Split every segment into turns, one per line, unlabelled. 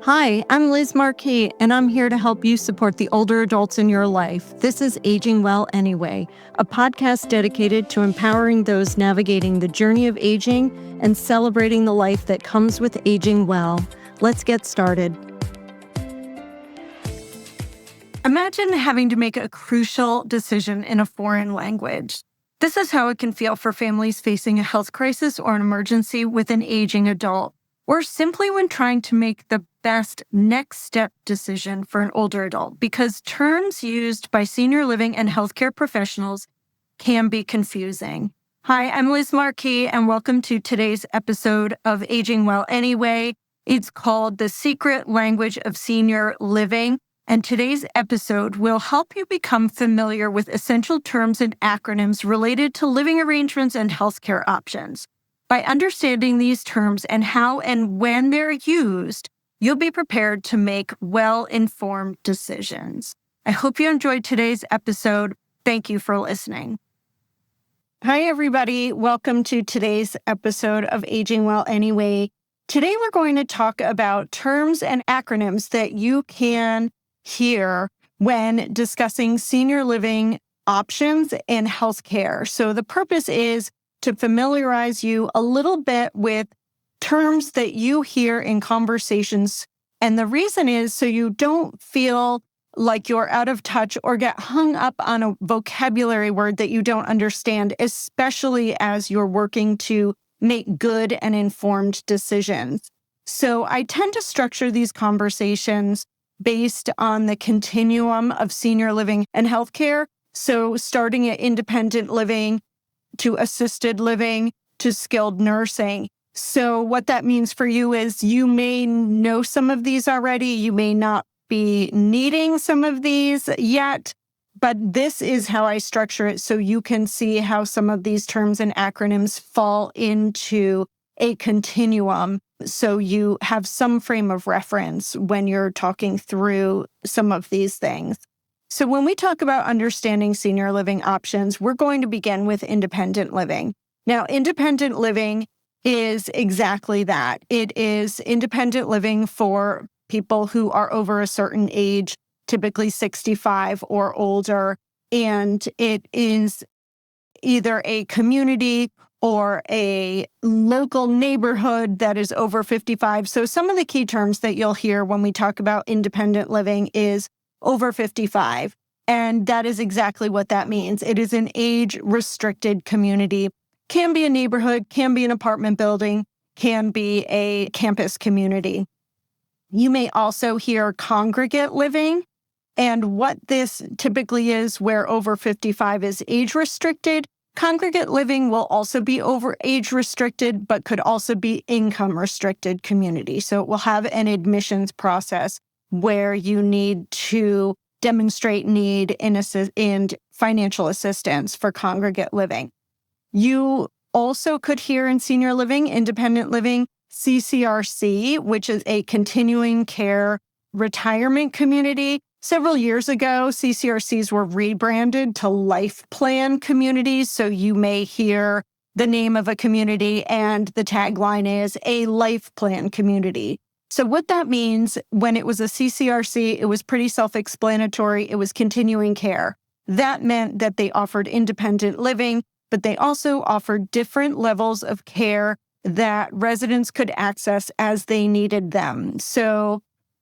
Hi, I'm Liz Marquis, and I'm here to help you support the older adults in your life. This is Aging Well Anyway, a podcast dedicated to empowering those navigating the journey of aging and celebrating the life that comes with aging well. Let's get started. Imagine having to make a crucial decision in a foreign language. This is how it can feel for families facing a health crisis or an emergency with an aging adult, or simply when trying to make the best next step decision for an older adult, because terms used by senior living and healthcare professionals can be confusing. Hi, I'm Liz Marquis, and welcome to today's episode of Aging Well Anyway. It's called The Secret Language of Senior Living, and today's episode will help you become familiar with essential terms and acronyms related to living arrangements and healthcare options. By understanding these terms and how and when they're used, you'll be prepared to make well-informed decisions. I hope you enjoyed today's episode. Thank you for listening. Hi, everybody. Welcome to today's episode of Aging Well Anyway. Today, we're going to talk about terms and acronyms that you can hear when discussing senior living options and healthcare. So the purpose is to familiarize you a little bit with terms that you hear in conversations. And the reason is so you don't feel like you're out of touch or get hung up on a vocabulary word that you don't understand, especially as you're working to make good and informed decisions. So I tend to structure these conversations based on the continuum of senior living and healthcare. So starting at independent living, to assisted living, to skilled nursing. So what that means for you is you may know some of these already. You may not be needing some of these yet, but this is how I structure it so you can see how some of these terms and acronyms fall into a continuum. So you have some frame of reference when you're talking through some of these things. So when we talk about understanding senior living options, we're going to begin with independent living. Now, independent living is exactly that. It is independent living for people who are over a certain age, typically 65 or older, and it is either a community or a local neighborhood that is over 55. So some of the key terms that you'll hear when we talk about independent living is over 55. And that is exactly what that means. It is an age-restricted community. Can be a neighborhood, can be an apartment building, can be a campus community. You may also hear congregate living. And what this typically is, where over 55 is age-restricted, congregate living will also be over age-restricted, but could also be income-restricted community. So it will have an admissions process where you need to demonstrate need and financial assistance for congregate living. You also could hear in senior living, independent living, CCRC, which is a continuing care retirement community. Several years ago, CCRCs were rebranded to life plan communities. So you may hear the name of a community and the tagline is a life plan community. So what that means, when it was a CCRC, it was pretty self-explanatory. It was continuing care. That meant that they offered independent living, but they also offered different levels of care that residents could access as they needed them. So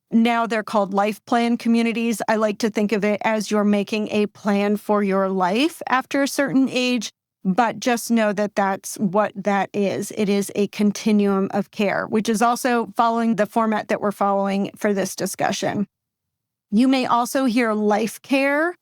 now they're called life plan communities. I like to think of it as you're making a plan for your life after a certain age, but just know that that's what that is. It is a continuum of care, which is also following the format that we're following for this discussion. You may also hear life care,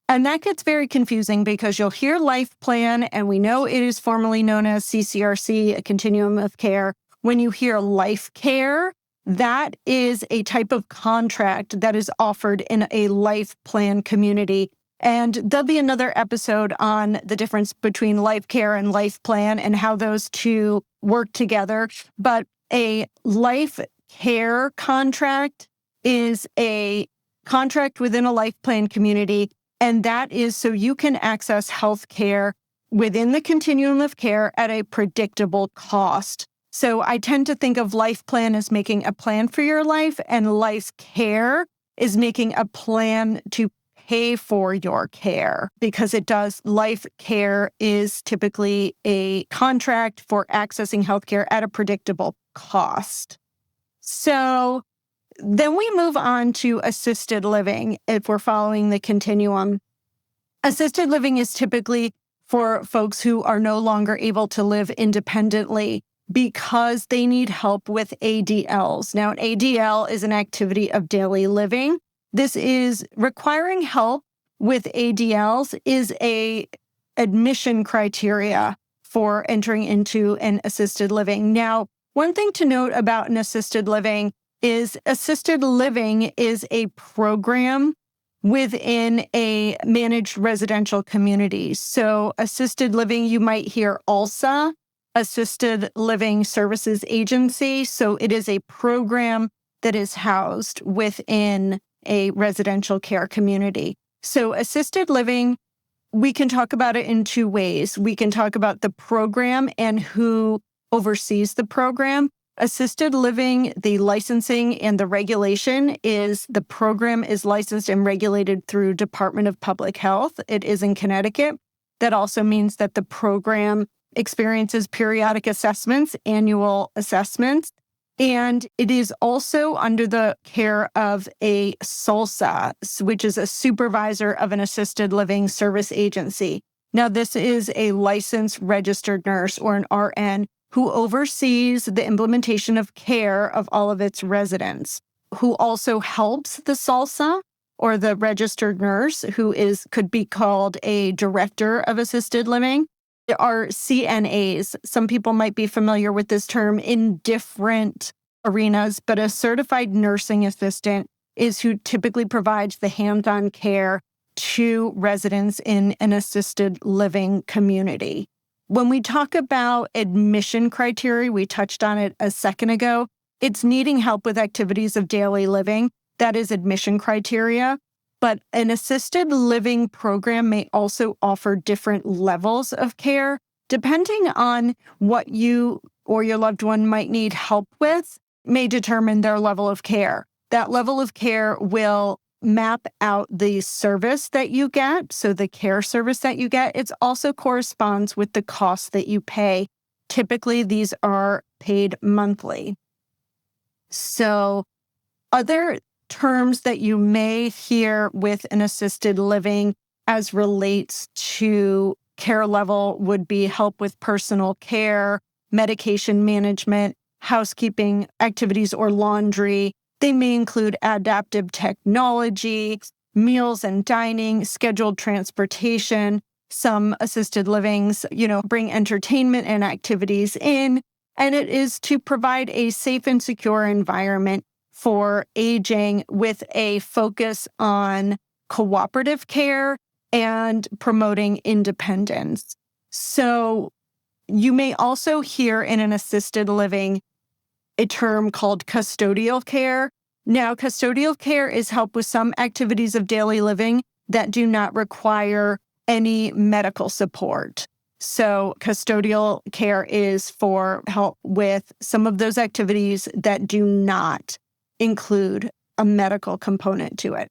and that gets very confusing because you'll hear life plan, and we know it is formally known as CCRC, a continuum of care. When you hear life care, that is a type of contract that is offered in a life plan community. And there'll be another episode on the difference between life care and life plan and how those two work together. But a life care contract is a contract within a life plan community. And that is so you can access health care within the continuum of care at a predictable cost. So I tend to think of life plan as making a plan for your life, and life care is making a plan to pay for your care, because life care is typically a contract for accessing healthcare at a predictable cost. So then we move on to assisted living if we're following the continuum. Assisted living is typically for folks who are no longer able to live independently because they need help with ADLs. Now, an ADL is an activity of daily living. This is requiring help with ADLs is a admission criteria for entering into an assisted living. Now, one thing to note about an assisted living is a program within a managed residential community. So assisted living, you might hear ALSA, Assisted Living Services Agency. So it is a program that is housed within a residential care community. So assisted living, we can talk about it in two ways. We can talk about the program and who oversees the program. Assisted living, the licensing and the regulation is the program is licensed and regulated through Department of Public Health. It is in Connecticut. That also means that the program experiences periodic assessments, annual assessments, and it is also under the care of a SALSA, which is a supervisor of an assisted living service agency. Now, this is a licensed registered nurse or an RN who oversees the implementation of care of all of its residents, who also helps the SALSA or the registered nurse, who could be called a director of assisted living. There are CNAs. Some people might be familiar with this term in different arenas, but a certified nursing assistant is who typically provides the hands-on care to residents in an assisted living community. When we talk about admission criteria, we touched on it a second ago, it's needing help with activities of daily living. That is admission criteria. But an assisted living program may also offer different levels of care, depending on what you or your loved one might need help with, may determine their level of care. That level of care will map out the service that you get, so the care service that you get. It also corresponds with the cost that you pay. Typically, these are paid monthly. So other terms that you may hear with an assisted living as relates to care level would be help with personal care, medication management, housekeeping activities, or laundry. They may include adaptive technology, meals and dining, scheduled transportation. Some assisted livings, bring entertainment and activities in, and it is to provide a safe and secure environment for aging with a focus on cooperative care and promoting independence. So you may also hear in an assisted living a term called custodial care. Now, custodial care is help with some activities of daily living that do not require any medical support. So custodial care is for help with some of those activities that do not include a medical component to it.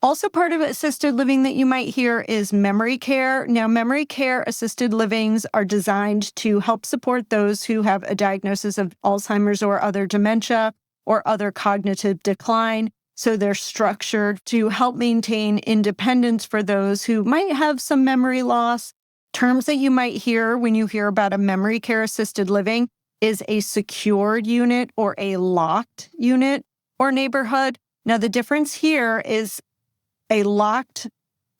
Also part of assisted living that you might hear is memory care. Now, memory care assisted livings are designed to help support those who have a diagnosis of Alzheimer's or other dementia or other cognitive decline. So they're structured to help maintain independence for those who might have some memory loss. Terms that you might hear when you hear about a memory care assisted living is a secured unit or a locked unit or neighborhood. Now, the difference here is a locked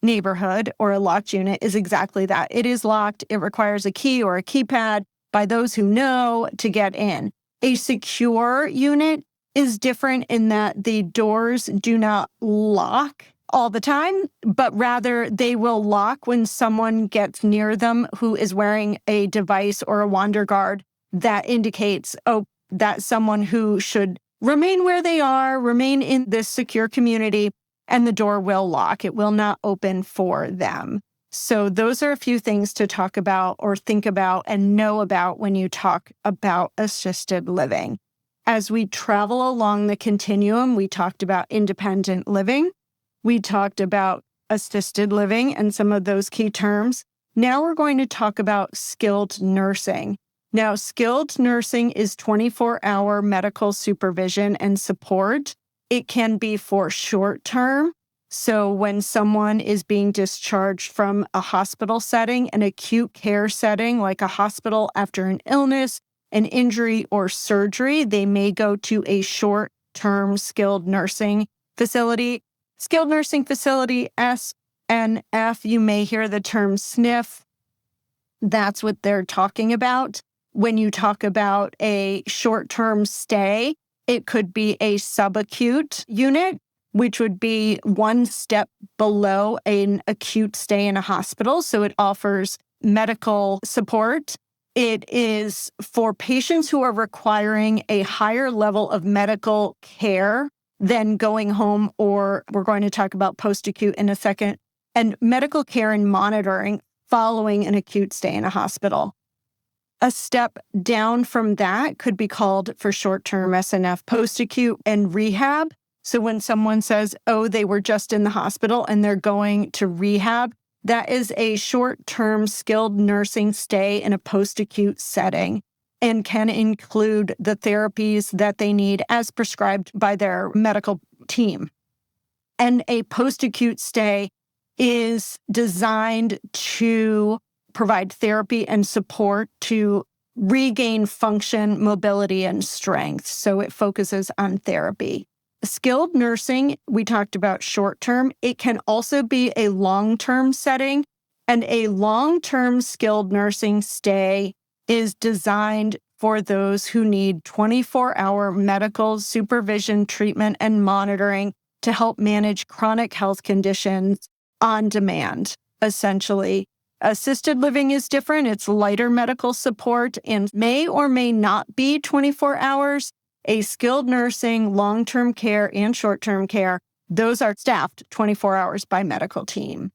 neighborhood or a locked unit is exactly that. It is locked. It requires a key or a keypad by those who know to get in. A secure unit is different in that the doors do not lock all the time, but rather they will lock when someone gets near them who is wearing a device or a wander guard that indicates, that's someone who should remain where they are, remain in this secure community, and the door will lock. It will not open for them. So those are a few things to talk about or think about and know about when you talk about assisted living. As we travel along the continuum, we talked about independent living. We talked about assisted living and some of those key terms. Now we're going to talk about skilled nursing. Now, skilled nursing is 24-hour medical supervision and support. It can be for short term. So when someone is being discharged from a hospital setting, an acute care setting, like a hospital after an illness, an injury, or surgery, they may go to a short-term skilled nursing facility. Skilled nursing facility, SNF, you may hear the term SNF. That's what they're talking about. When you talk about a short-term stay, it could be a sub-acute unit, which would be one step below an acute stay in a hospital. So it offers medical support. It is for patients who are requiring a higher level of medical care than going home, or we're going to talk about post-acute in a second, and medical care and monitoring following an acute stay in a hospital. A step down from that could be called, for short-term SNF, post-acute and rehab. So when someone says, oh, they were just in the hospital and they're going to rehab, that is a short-term skilled nursing stay in a post-acute setting and can include the therapies that they need as prescribed by their medical team. And a post-acute stay is designed to provide therapy and support to regain function, mobility, and strength. So it focuses on therapy. Skilled nursing, we talked about short-term. It can also be a long-term setting, and a long-term skilled nursing stay is designed for those who need 24-hour medical supervision, treatment, and monitoring to help manage chronic health conditions on demand, essentially. Assisted living is different. It's lighter medical support and may or may not be 24 hours. A skilled nursing, long-term care, and short-term care, those are staffed 24 hours by medical team.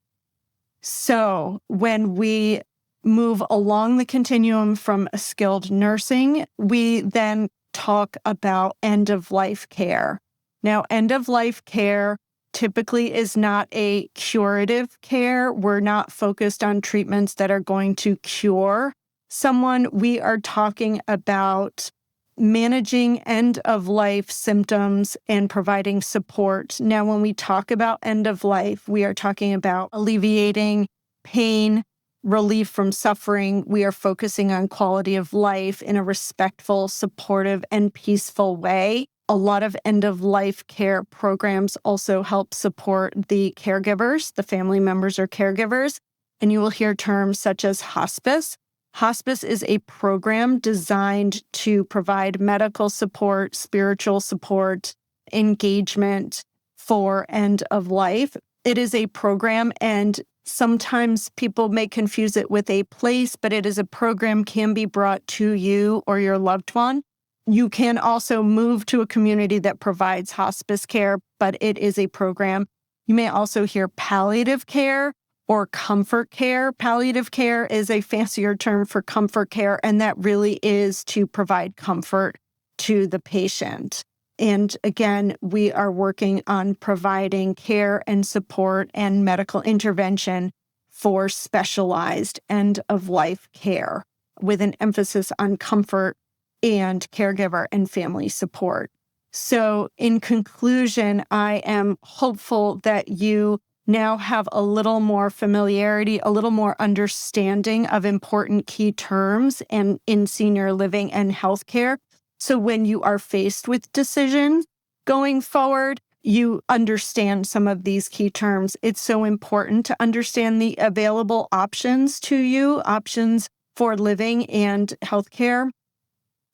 So when we move along the continuum from skilled nursing, we then talk about end-of-life care. Now, end-of-life care typically is not a curative care. We're not focused on treatments that are going to cure someone. We are talking about managing end-of-life symptoms and providing support. Now, when we talk about end-of-life, we are talking about alleviating pain, relief from suffering. We are focusing on quality of life in a respectful, supportive, and peaceful way. A lot of end-of-life care programs also help support the caregivers, the family members or caregivers, and you will hear terms such as hospice. Hospice is a program designed to provide medical support, spiritual support, engagement for end of life. It is a program, and sometimes people may confuse it with a place, but it is a program can be brought to you or your loved one. You can also move to a community that provides hospice care, but it is a program. You may also hear palliative care or comfort care. Palliative care is a fancier term for comfort care, and that really is to provide comfort to the patient. And again, we are working on providing care and support and medical intervention for specialized end-of-life care with an emphasis on comfort and caregiver and family support. So in conclusion, I am hopeful that you now have a little more familiarity, a little more understanding of important key terms and in senior living and healthcare. So when you are faced with decisions going forward, you understand some of these key terms. It's so important to understand the available options to you, options for living and healthcare.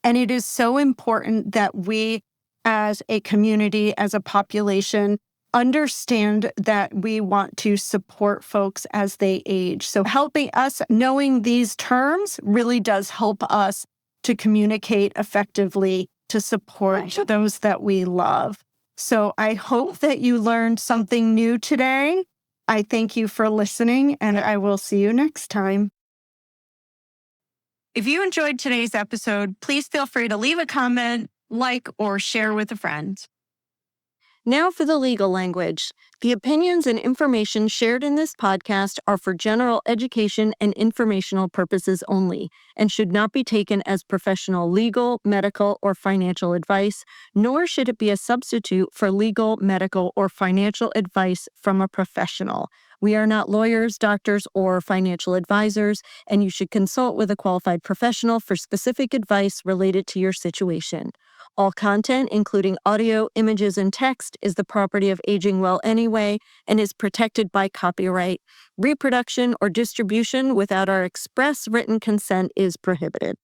And it is so important that we, as a community, as a population, understand that we want to support folks as they age. So helping us, knowing these terms really does help us to communicate effectively to support those that we love. So I hope that you learned something new today. I thank you for listening, and I will see you next time. If you enjoyed today's episode, please feel free to leave a comment, like, or share with a friend. Now for the legal language. The opinions and information shared in this podcast are for general education and informational purposes only and should not be taken as professional legal, medical, or financial advice, nor should it be a substitute for legal, medical, or financial advice from a professional. We are not lawyers, doctors, or financial advisors, and you should consult with a qualified professional for specific advice related to your situation. All content, including audio, images, and text, is the property of Aging Well Anyway and is protected by copyright. Reproduction or distribution without our express written consent is prohibited.